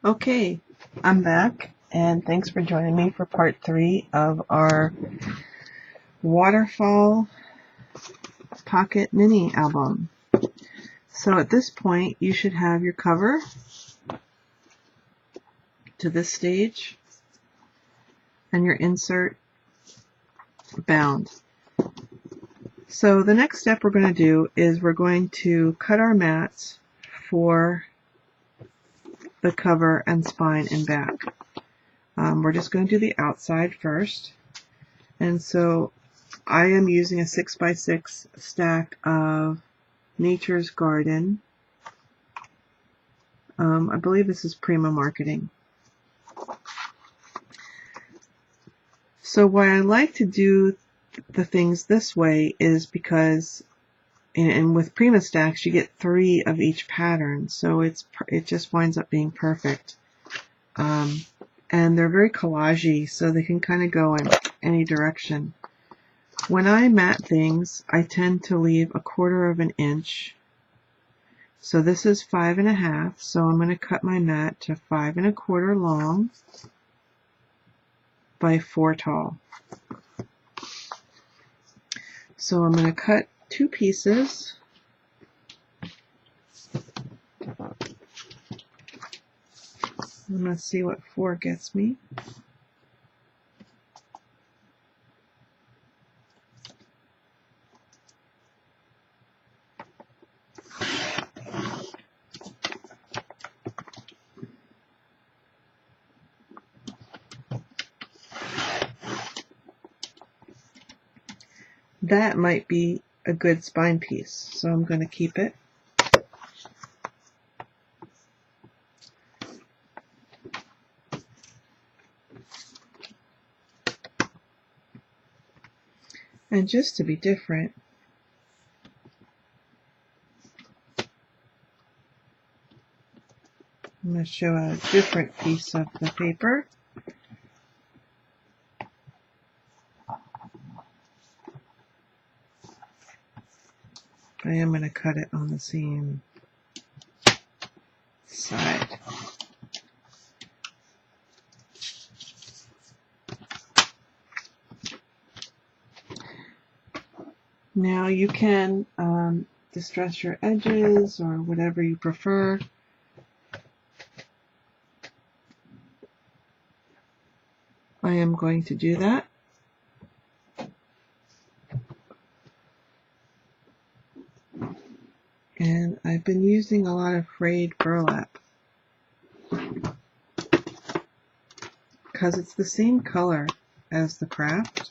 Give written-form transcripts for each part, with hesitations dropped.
Okay, I'm back, and thanks for joining me for part 3 of our Waterfall Pocket mini album. So at this point, you should have your cover to this stage and your insert bound. So the next step we're going to do is we're going to cut our mats for the cover and spine and back. We're just going to do the outside first. And so I am using a 6x6 stack of Nature's Garden. I believe this is Prima Marketing. So why I like to do the things this way is because, and with Prima stacks, you get 3 of each pattern, so it just winds up being perfect. And they're very collagey, so they can kind of go in any direction. When I mat things, I tend to leave 1/4 of an inch. So this is 5 1/2, so I'm going to cut my mat to 5 1/4 long by 4 tall. So I'm going to cut 2 pieces. I'm going to see what 4 gets me. That might be a good spine piece, so I'm going to keep it. And just to be different, I'm going to show a different piece of the paper. I am going to cut it on the same side. Now you can distress your edges or whatever you prefer. I am going to do that. And I've been using a lot of frayed burlap because it's the same color as the craft.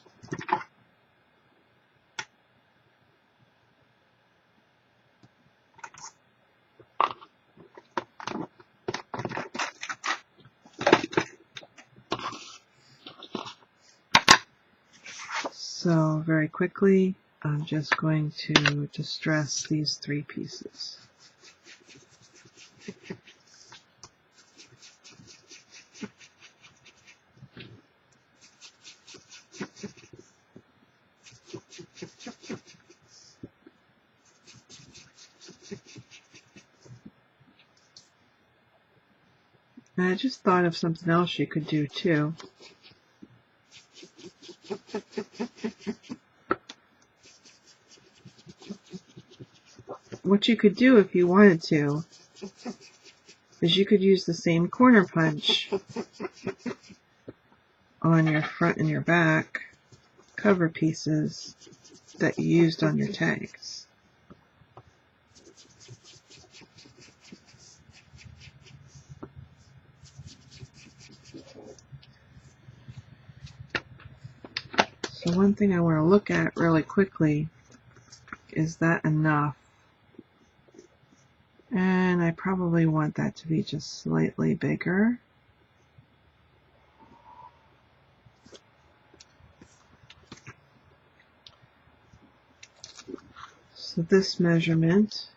So very quickly, I'm just going to distress these 3 pieces. And I just thought of something else you could do too. What you could do if you wanted to is you could use the same corner punch on your front and your back cover pieces that you used on your tags. So one thing I want to look at really quickly, is that enough? And I probably want that to be just slightly bigger. So this measurement,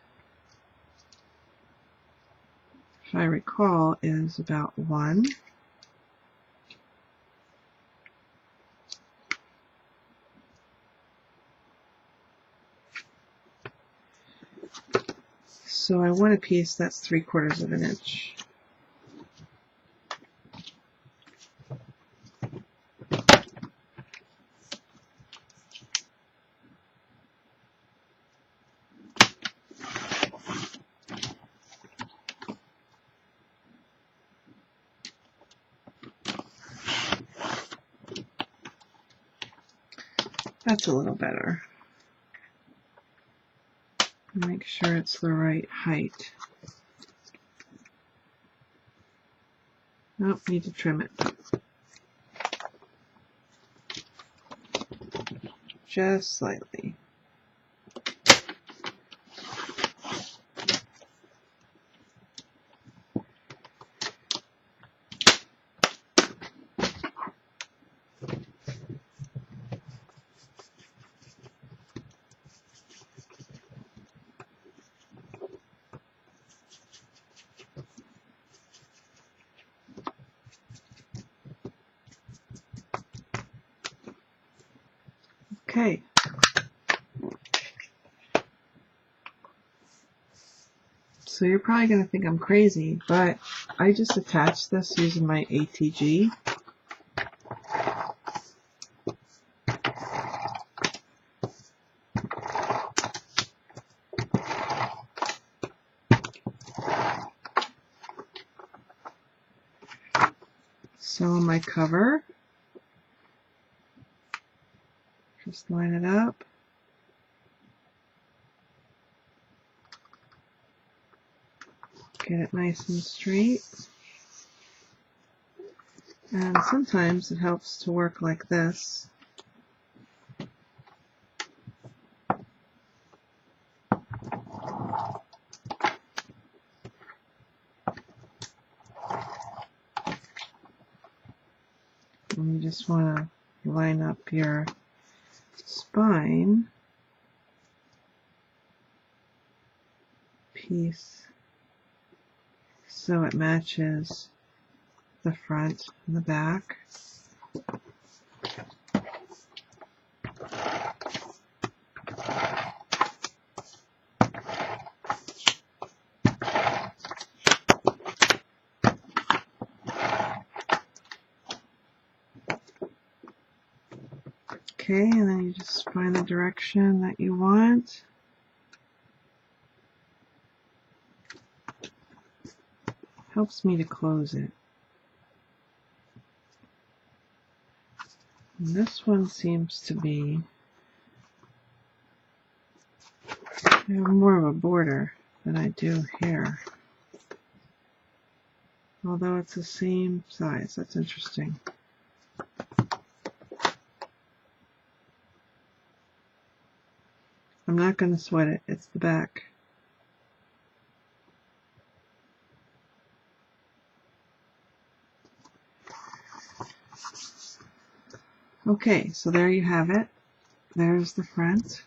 if I recall, is about 1. So I want a piece that's 3/4 of an inch. That's a little better. Make sure it's the right height. Nope, need to trim it. Just slightly. Okay. So you're probably going to think I'm crazy, but I just attached this using my ATG. So on my cover, just line it up. Get it nice and straight. And sometimes it helps to work like this. And you just want to line up your spine piece so it matches the front and the back. Okay, and then you just find the direction that you want. Helps me to close it. And this one seems to be more of a border than I do here. Although it's the same size. That's interesting. I'm not going to sweat it. It's the back. Okay, so there you have it. There's the front.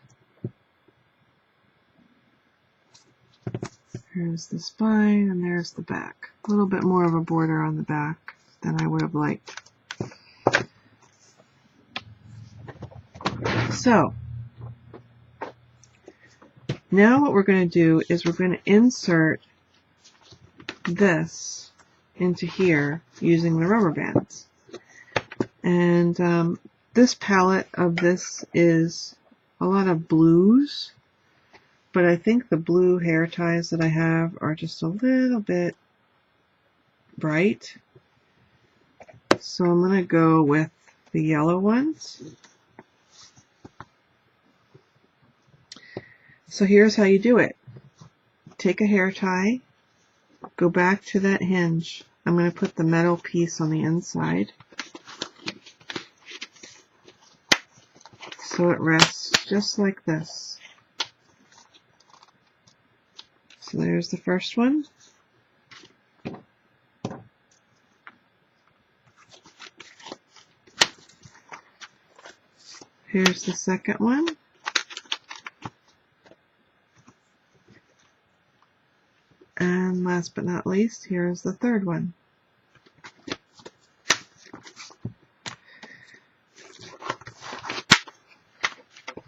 Here's the spine, and there's the back. A little bit more of a border on the back than I would have liked. So, now what we're going to do is we're going to insert this into here using the rubber bands. And this palette of this is a lot of blues, but I think the blue hair ties that I have are just a little bit bright. So I'm going to go with the yellow ones. So here's how you do it. Take a hair tie, go back to that hinge. I'm going to put the metal piece on the inside so it rests just like this. So there's the first one. Here's the second one. And last but not least, here's the third one.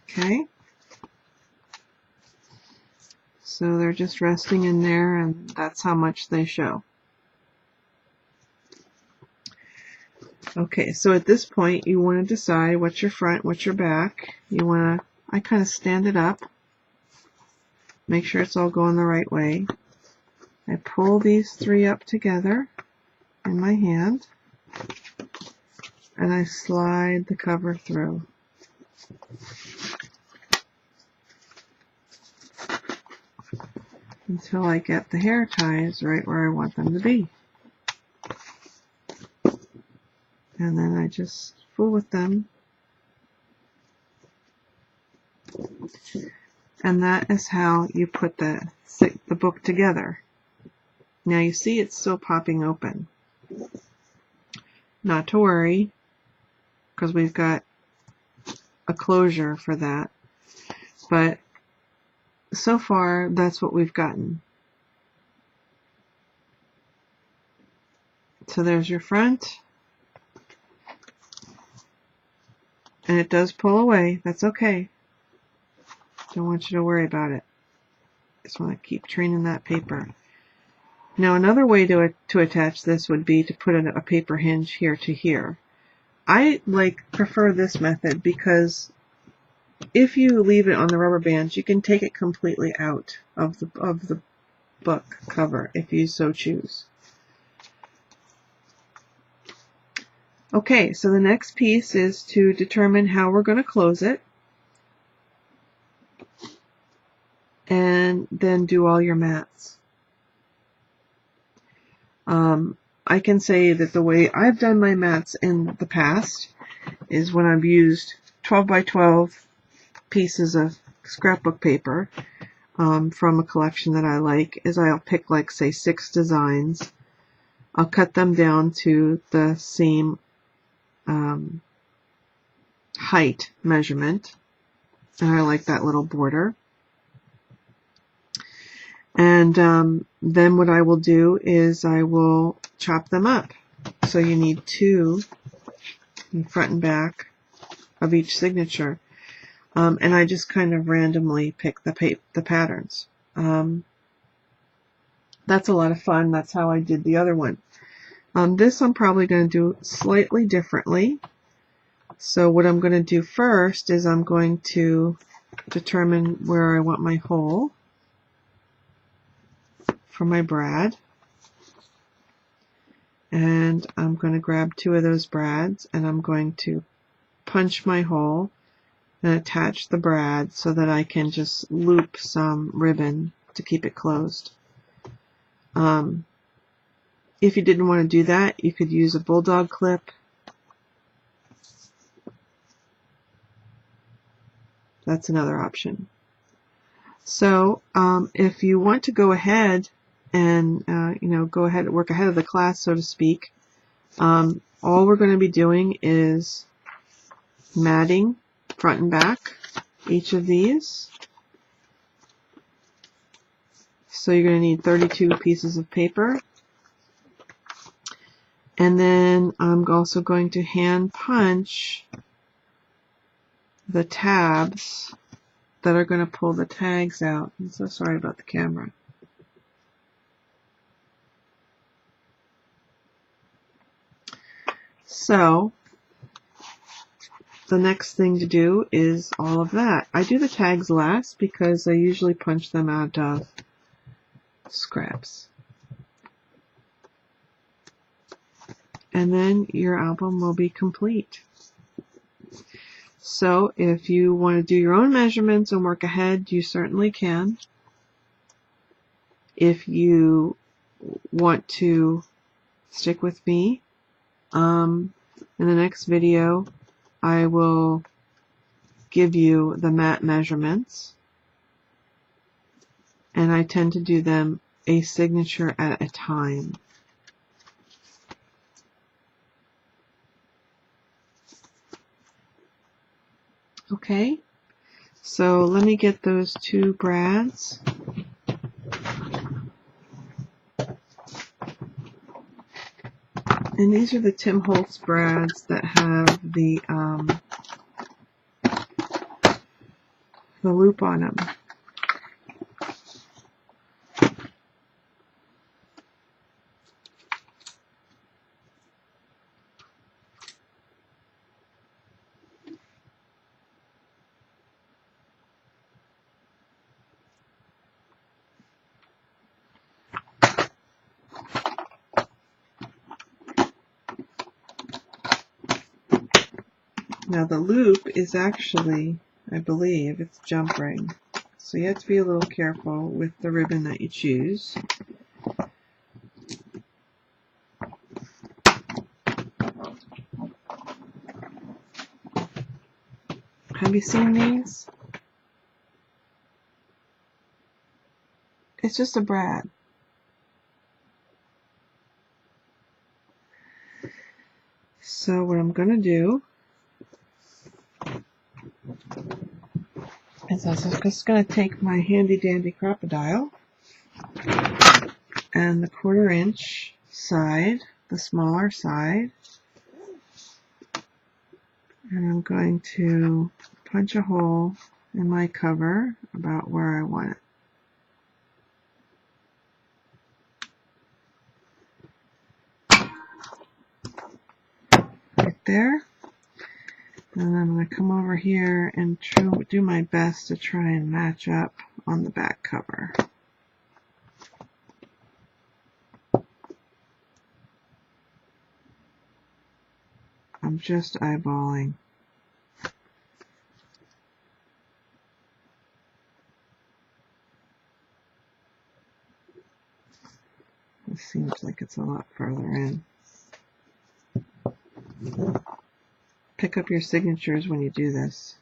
Okay. So they're just resting in there, and that's how much they show. Okay, so at this point you want to decide what's your front, what's your back. You want to, I kind of stand it up, make sure it's all going the right way. I pull these three up together in my hand, and I slide the cover through. until I get the hair ties right where I want them to be. And then I just fool with them. And that is how you put the book together. Now you see it's still popping open. Not to worry, because we've got a closure for that. But so far, that's what we've gotten. So there's your front. And it does pull away. That's okay. Don't want you to worry about it. Just want to keep training that paper. Now another way to attach this would be to put a paper hinge here to here. I prefer this method because if you leave it on the rubber bands, you can take it completely out of the book cover if you so choose. Okay, so the next piece is to determine how we're going to close it. And then do all your mats. I can say that the way I've done my mats in the past is when I've used 12 by 12 pieces of scrapbook paper from a collection that I like, is I'll pick say 6 designs. I'll cut them down to the same height measurement, and I like that little border. And then what I will do is I will chop them up. So you need 2 in front and back of each signature. And I just kind of randomly pick the patterns. That's a lot of fun. That's how I did the other one. This I'm probably going to do slightly differently. So what I'm going to do first is I'm going to determine where I want my hole for my brad, and I'm going to grab 2 of those brads and I'm going to punch my hole and attach the brad so that I can just loop some ribbon to keep it closed. If you didn't want to do that, you could use a bulldog clip. That's another option. So if you want to go ahead and go ahead and work ahead of the class, so to speak, all we're going to be doing is matting front and back each of these. So you're going to need 32 pieces of paper. And then I'm also going to hand punch the tabs that are going to pull the tags out. I'm so sorry about the camera. So the next thing to do is all of that. I do the tags last because I usually punch them out of scraps. And then your album will be complete. So if you want to do your own measurements and work ahead, you certainly can. If you want to stick with me, in the next video, I will give you the mat measurements, and I tend to do them a signature at a time. Okay, so let me get those 2 brads. And these are the Tim Holtz brads that have the loop on them. Now the loop is actually, I believe, it's jump ring. So you have to be a little careful with the ribbon that you choose. Have you seen these? It's just a brad. So what I'm going to do is I'm just going to take my handy dandy crocodile and the 1/4 inch side, the smaller side, and I'm going to punch a hole in my cover about where I want it. Right there. And I'm going to come over here and do my best to try and match up on the back cover. I'm just eyeballing. It seems like it's a lot further in. Pick up your signatures when you do this.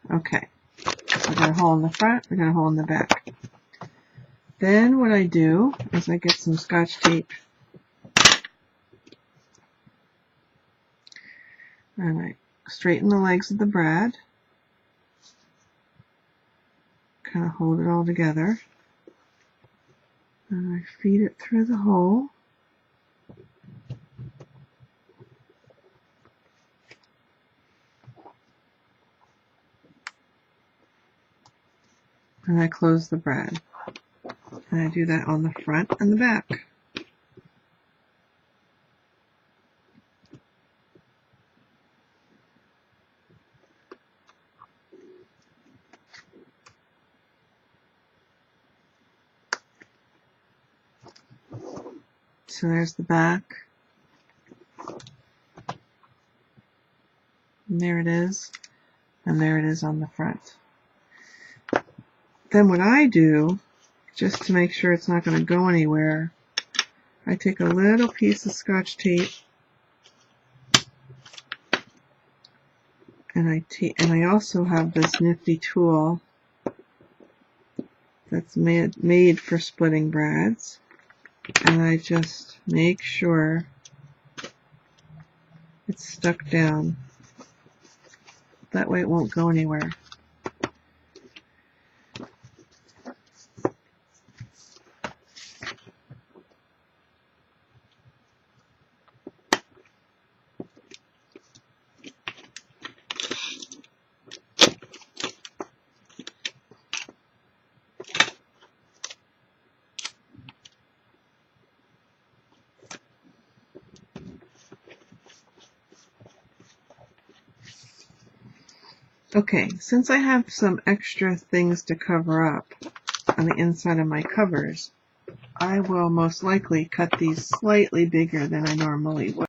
Okay, so I got a hole in the front, I got a hole in the back. Then what I do is I get some Scotch tape and I straighten the legs of the brad, kind of hold it all together, and I feed it through the hole. And I close the brad. And I do that on the front and the back. So there's the back. And there it is. And there it is on the front. Then what I do, just to make sure it's not going to go anywhere, I take a little piece of Scotch tape and I also have this nifty tool that's made for splitting brads, and I just make sure it's stuck down. That way it won't go anywhere. Okay, since I have some extra things to cover up on the inside of my covers, I will most likely cut these slightly bigger than I normally would.